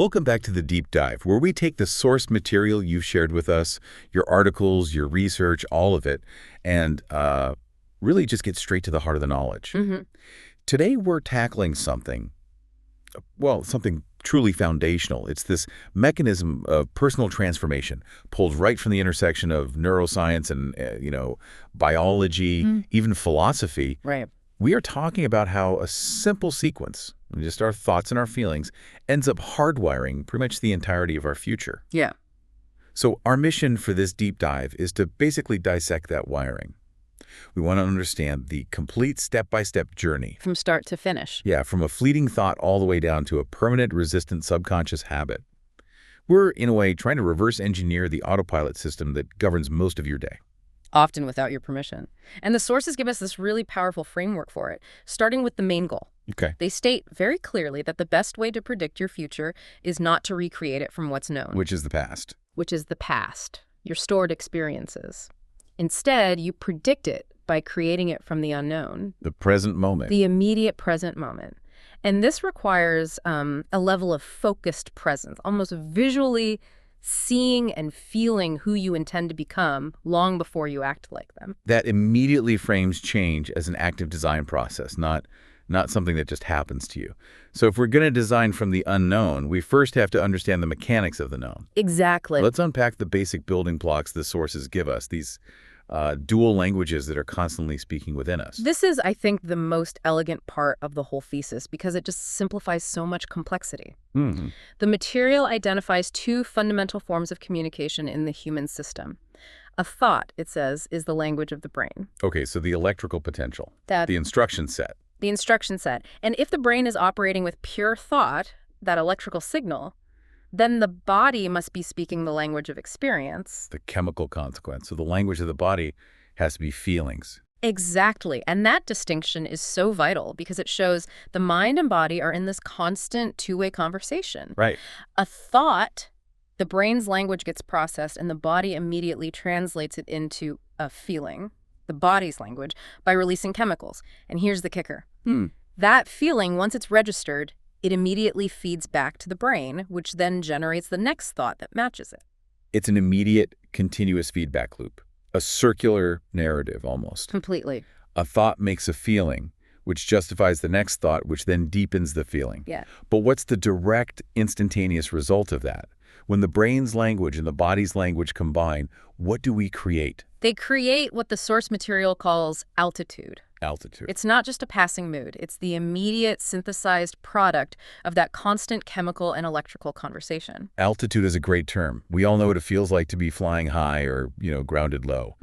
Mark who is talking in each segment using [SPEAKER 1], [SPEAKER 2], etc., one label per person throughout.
[SPEAKER 1] Welcome back to the Deep Dive, where we take the source material you've shared with us, your articles, your research, all of it, and really just get straight to the heart of the knowledge. Today, we're tackling something, well, something truly foundational. It's this mechanism of personal transformation, pulled right from the intersection of neuroscience and, biology, even philosophy.
[SPEAKER 2] Right.
[SPEAKER 1] We are talking about how a simple sequence, just our thoughts and our feelings, ends up hardwiring pretty much the entirety of our future.
[SPEAKER 2] Yeah.
[SPEAKER 1] So our mission for this deep dive is to basically dissect that wiring. We want to understand the complete step-by-step journey.
[SPEAKER 2] From start to finish.
[SPEAKER 1] Yeah, from a fleeting thought all the way down to a permanent, resistant subconscious habit. We're, in a way, trying to reverse engineer the autopilot system that governs most of your day.
[SPEAKER 2] Often without your permission. And the sources give us this really powerful framework for it, starting with the main goal.
[SPEAKER 1] Okay.
[SPEAKER 2] They state very clearly that the best way to predict your future is not to recreate it from what's known.
[SPEAKER 1] Which is the past.
[SPEAKER 2] Which is the past, your stored experiences. Instead, you predict it by creating it from the unknown.
[SPEAKER 1] The present moment.
[SPEAKER 2] The immediate present moment. And this requires a level of focused presence, almost visually seeing and feeling who you intend to become long before you act like them.
[SPEAKER 1] That immediately frames change as an active design process, not something that just happens to you. So if we're going to design from the unknown, we first have to understand the mechanics of the known.
[SPEAKER 2] Exactly.
[SPEAKER 1] Let's unpack the basic building blocks the sources give us, these dual languages that are constantly speaking within us.
[SPEAKER 2] This is, I think, the most elegant part of the whole thesis because it just simplifies so much complexity. The material identifies two fundamental forms of communication in the human system. A thought, it says, is the language of the brain.
[SPEAKER 1] Okay, so the electrical potential,
[SPEAKER 2] the
[SPEAKER 1] instruction set.
[SPEAKER 2] The instruction set. And if the brain is operating with pure thought, that electrical signal, then the body must be speaking the language of experience.
[SPEAKER 1] The chemical consequence. So the language of the body has to be feelings.
[SPEAKER 2] Exactly. And that distinction is so vital because it shows the mind and body are in this constant two-way conversation.
[SPEAKER 1] Right.
[SPEAKER 2] A thought, the brain's language gets processed and the body immediately translates it into a feeling, the body's language, by releasing chemicals. And here's the kicker. That feeling, once it's registered, it immediately feeds back to the brain, which then generates the next thought that matches it.
[SPEAKER 1] It's an immediate, continuous feedback loop, a circular narrative almost.
[SPEAKER 2] Completely.
[SPEAKER 1] A thought makes a feeling, which justifies the next thought, which then deepens the feeling.
[SPEAKER 2] Yeah.
[SPEAKER 1] But what's the direct, instantaneous result of that? When the brain's language and the body's language combine, what do we create?
[SPEAKER 2] They create what the source material calls altitude.
[SPEAKER 1] Altitude.
[SPEAKER 2] It's not just a passing mood. It's the immediate synthesized product of that constant chemical and electrical conversation.
[SPEAKER 1] Altitude is a great term. We all know what it feels like to be flying high or, grounded low.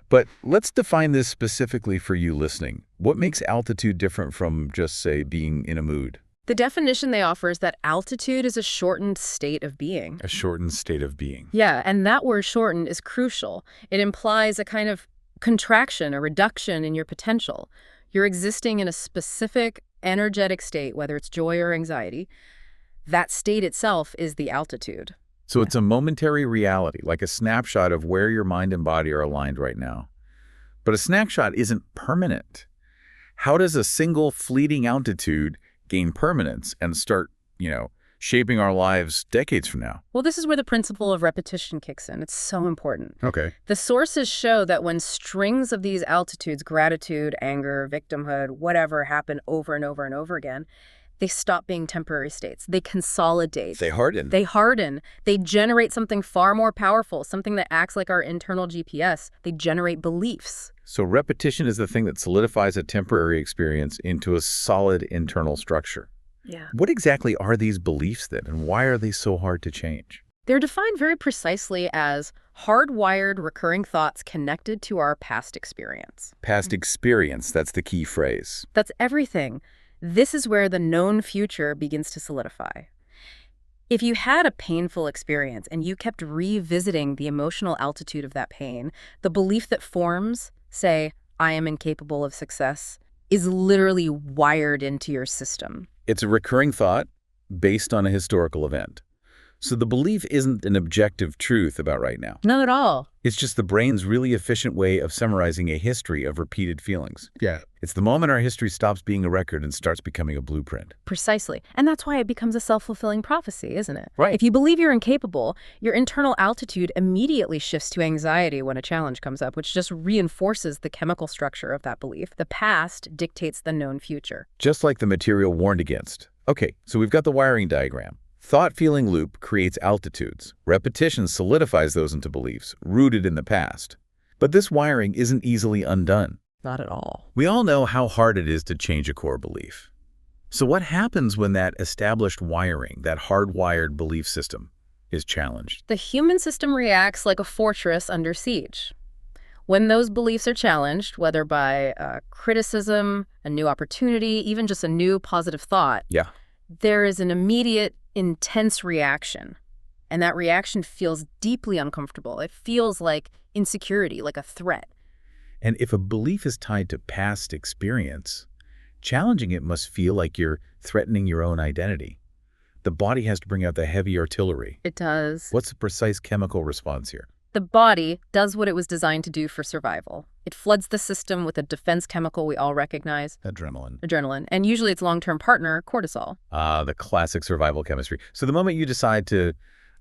[SPEAKER 1] But let's define this specifically for you listening. What makes altitude different from just, say, being in a mood?
[SPEAKER 2] The definition they offer is that altitude is a shortened state of being.
[SPEAKER 1] A shortened state of being.
[SPEAKER 2] Yeah, and that word shortened is crucial. It implies a kind of contraction, a reduction in your potential. You're existing in a specific energetic state, whether it's joy or anxiety. That state itself is the altitude.
[SPEAKER 1] So it's a momentary reality, like a snapshot of where your mind and body are aligned right now. But a snapshot isn't permanent. How does a single fleeting altitude gain permanence and start, shaping our lives decades from now?
[SPEAKER 2] Well, this is where the principle of repetition kicks in. It's so important.
[SPEAKER 1] Okay.
[SPEAKER 2] The sources show that when strings of these altitudes, gratitude, anger, victimhood, whatever, happen over and over and over again, they stop being temporary states. They consolidate.
[SPEAKER 1] They harden.
[SPEAKER 2] They harden. They generate something far more powerful, something that acts like our internal GPS. They generate beliefs.
[SPEAKER 1] So repetition is the thing that solidifies a temporary experience into a solid internal structure.
[SPEAKER 2] Yeah.
[SPEAKER 1] What exactly are these beliefs then, and why are they so hard to change?
[SPEAKER 2] They're defined very precisely as hardwired recurring thoughts connected to our past experience.
[SPEAKER 1] Past experience, that's the key phrase.
[SPEAKER 2] That's everything. This is where the known future begins to solidify. If you had a painful experience and you kept revisiting the emotional altitude of that pain, the belief that forms, say, I am incapable of success, is literally wired into your system.
[SPEAKER 1] It's a recurring thought based on a historical event. So the belief isn't an objective truth about right now.
[SPEAKER 2] Not at all.
[SPEAKER 1] It's just the brain's really efficient way of summarizing a history of repeated feelings. Yeah. It's the moment our history stops being a record and starts becoming a blueprint.
[SPEAKER 2] Precisely. And that's why it becomes a self-fulfilling prophecy, isn't it?
[SPEAKER 1] Right.
[SPEAKER 2] If you believe you're incapable, your internal altitude immediately shifts to anxiety when a challenge comes up, which just reinforces the chemical structure of that belief. The past dictates the known future.
[SPEAKER 1] Just like the material warned against. Okay, so we've got the wiring diagram. Thought-feeling loop creates altitudes. Repetition solidifies those into beliefs, rooted in the past. But this wiring isn't easily undone.
[SPEAKER 2] Not at all.
[SPEAKER 1] We all know how hard it is to change a core belief. So what happens when that established wiring, that hardwired belief system, is challenged?
[SPEAKER 2] The human system reacts like a fortress under siege. When those beliefs are challenged, whether by criticism, a new opportunity, even just a new positive thought, there is an immediate, intense reaction. And that reaction feels deeply uncomfortable. It feels like insecurity, like a threat.
[SPEAKER 1] And if a belief is tied to past experience, challenging it must feel like you're threatening your own identity. The body has to bring out the heavy artillery.
[SPEAKER 2] It does.
[SPEAKER 1] What's the precise chemical response here?
[SPEAKER 2] The body does what it was designed to do for survival. It floods the system with a defense chemical we all recognize. Adrenaline. And usually its long-term partner, cortisol.
[SPEAKER 1] The classic survival chemistry. So the moment you decide to,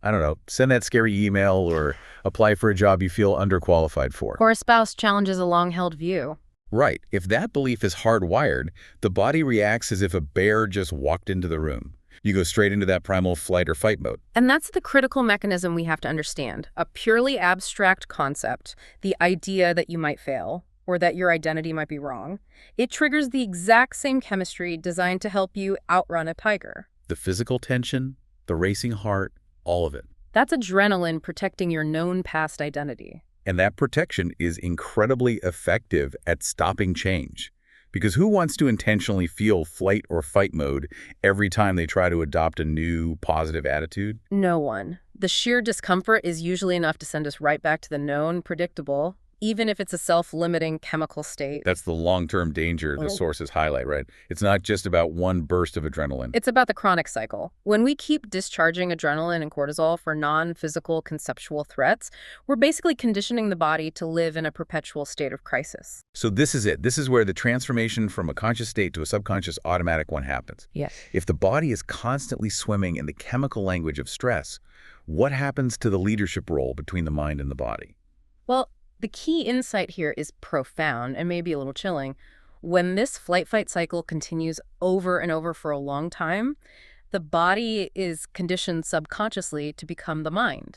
[SPEAKER 1] I don't know, send that scary email or apply for a job you feel underqualified for.
[SPEAKER 2] Or a spouse challenges a long-held view.
[SPEAKER 1] Right. If that belief is hardwired, the body reacts as if a bear just walked into the room. You go straight into that primal flight or fight mode.
[SPEAKER 2] And that's the critical mechanism we have to understand. A purely abstract concept, the idea that you might fail, or that your identity might be wrong, it triggers the exact same chemistry designed to help you outrun a tiger.
[SPEAKER 1] The physical tension, the racing heart, all of it.
[SPEAKER 2] That's adrenaline protecting your known past identity.
[SPEAKER 1] And that protection is incredibly effective at stopping change. Because who wants to intentionally feel flight or fight mode every time they try to adopt a new positive attitude?
[SPEAKER 2] No one. The sheer discomfort is usually enough to send us right back to the known, predictable, even if it's a self-limiting chemical state.
[SPEAKER 1] That's the long-term danger the sources highlight, right? It's not just about one burst of adrenaline.
[SPEAKER 2] It's about the chronic cycle. When we keep discharging adrenaline and cortisol for non-physical conceptual threats, we're basically conditioning the body to live in a perpetual state of crisis.
[SPEAKER 1] So this is it. This is where the transformation from a conscious state to a subconscious automatic one happens.
[SPEAKER 2] Yes.
[SPEAKER 1] If the body is constantly swimming in the chemical language of stress, what happens to the leadership role between the mind and the body?
[SPEAKER 2] Well, the key insight here is profound and maybe a little chilling. When this flight-fight cycle continues over and over for a long time, the body is conditioned subconsciously to become the mind.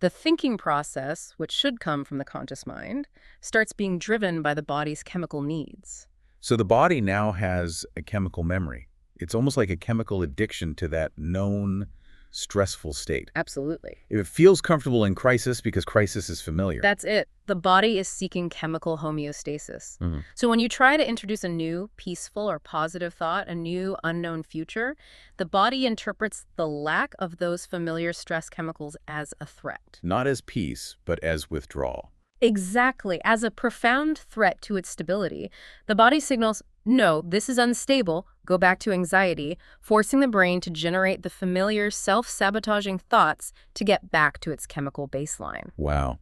[SPEAKER 2] The thinking process, which should come from the conscious mind, starts being driven by the body's chemical needs.
[SPEAKER 1] So the body now has a chemical memory. It's almost like a chemical addiction to that known stressful state.
[SPEAKER 2] Absolutely.
[SPEAKER 1] It feels comfortable in crisis because crisis is familiar.
[SPEAKER 2] That's it. The body is seeking chemical homeostasis. So when you try to introduce a new peaceful or positive thought, a new unknown future, the body interprets the lack of those familiar stress chemicals as a threat.
[SPEAKER 1] Not as peace, but as withdrawal.
[SPEAKER 2] Exactly. As a profound threat to its stability, the body signals, no, this is unstable, go back to anxiety, forcing the brain to generate the familiar self-sabotaging thoughts to get back to its chemical baseline.
[SPEAKER 1] Wow.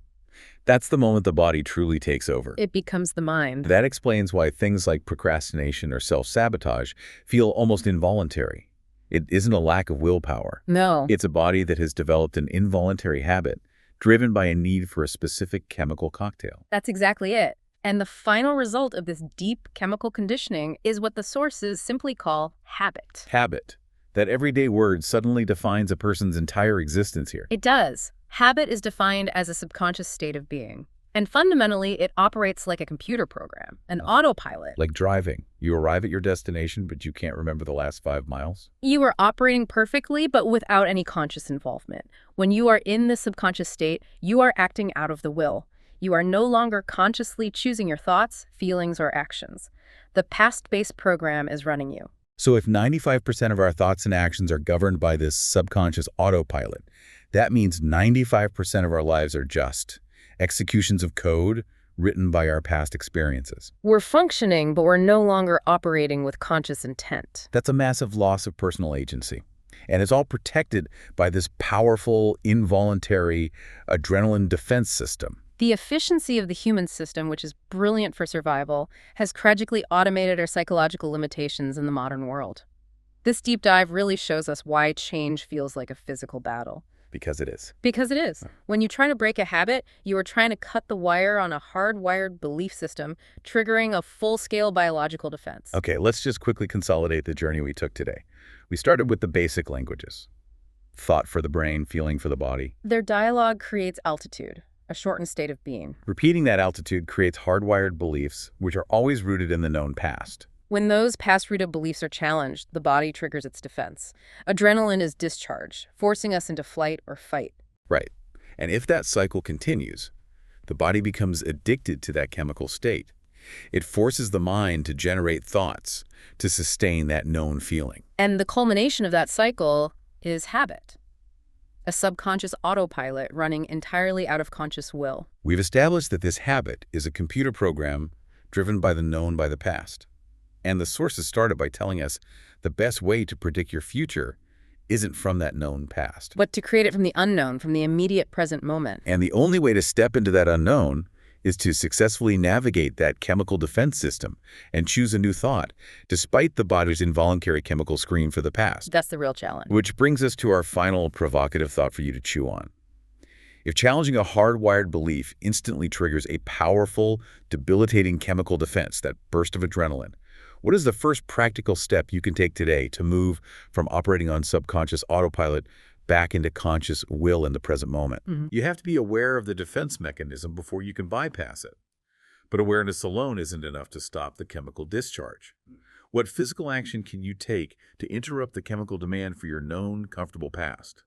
[SPEAKER 1] That's the moment the body truly takes over.
[SPEAKER 2] It becomes the mind.
[SPEAKER 1] That explains why things like procrastination or self-sabotage feel almost involuntary. It isn't a lack of willpower.
[SPEAKER 2] No.
[SPEAKER 1] It's a body that has developed an involuntary habit driven by a need for a specific chemical cocktail.
[SPEAKER 2] That's exactly it. And the final result of this deep chemical conditioning is what the sources simply call habit.
[SPEAKER 1] Habit. That everyday word suddenly defines a person's entire existence here.
[SPEAKER 2] It does. Habit is defined as a subconscious state of being. And fundamentally, it operates like a computer program, an autopilot.
[SPEAKER 1] Like driving. You arrive at your destination, but you can't remember the last 5 miles.
[SPEAKER 2] You are operating perfectly, but without any conscious involvement. When you are in the subconscious state, you are acting out of the will. You are no longer consciously choosing your thoughts, feelings, or actions. The past-based program is running you.
[SPEAKER 1] So if 95% of our thoughts and actions are governed by this subconscious autopilot, that means 95% of our lives are just executions of code written by our past experiences.
[SPEAKER 2] We're functioning, but we're no longer operating with conscious intent.
[SPEAKER 1] That's a massive loss of personal agency. And it's all protected by this powerful, involuntary adrenaline defense system.
[SPEAKER 2] The efficiency of the human system, which is brilliant for survival, has tragically automated our psychological limitations in the modern world. This deep dive really shows us why change feels like a physical battle.
[SPEAKER 1] Because it is.
[SPEAKER 2] Because it is. When you try to break a habit, you are trying to cut the wire on a hardwired belief system, triggering a full-scale biological defense.
[SPEAKER 1] Okay, let's just quickly consolidate the journey we took today. We started with the basic languages. Thought for the brain, feeling for the body.
[SPEAKER 2] Their dialogue creates altitude, a shortened state of being.
[SPEAKER 1] Repeating that altitude creates hardwired beliefs, which are always rooted in the known past.
[SPEAKER 2] When those past-rooted beliefs are challenged, the body triggers its defense. Adrenaline is discharged, forcing us into flight or fight.
[SPEAKER 1] Right. And if that cycle continues, the body becomes addicted to that chemical state. It forces the mind to generate thoughts to sustain that known feeling.
[SPEAKER 2] And the culmination of that cycle is habit. A subconscious autopilot running entirely out of conscious will.
[SPEAKER 1] We've established that this habit is a computer program driven by the known by the past. And the sources started by telling us the best way to predict your future isn't from that known past,
[SPEAKER 2] but to create it from the unknown, from the immediate present moment.
[SPEAKER 1] And the only way to step into that unknown is to successfully navigate that chemical defense system and choose a new thought, despite the body's involuntary chemical screen for the past.
[SPEAKER 2] That's the real challenge.
[SPEAKER 1] Which brings us to our final provocative thought for you to chew on. If challenging a hardwired belief instantly triggers a powerful, debilitating chemical defense, that burst of adrenaline, what is the first practical step you can take today to move from operating on subconscious autopilot back into conscious will in the present moment? You have to be aware of the defense mechanism before you can bypass it. But awareness alone isn't enough to stop the chemical discharge. What physical action can you take to interrupt the chemical demand for your known, comfortable past?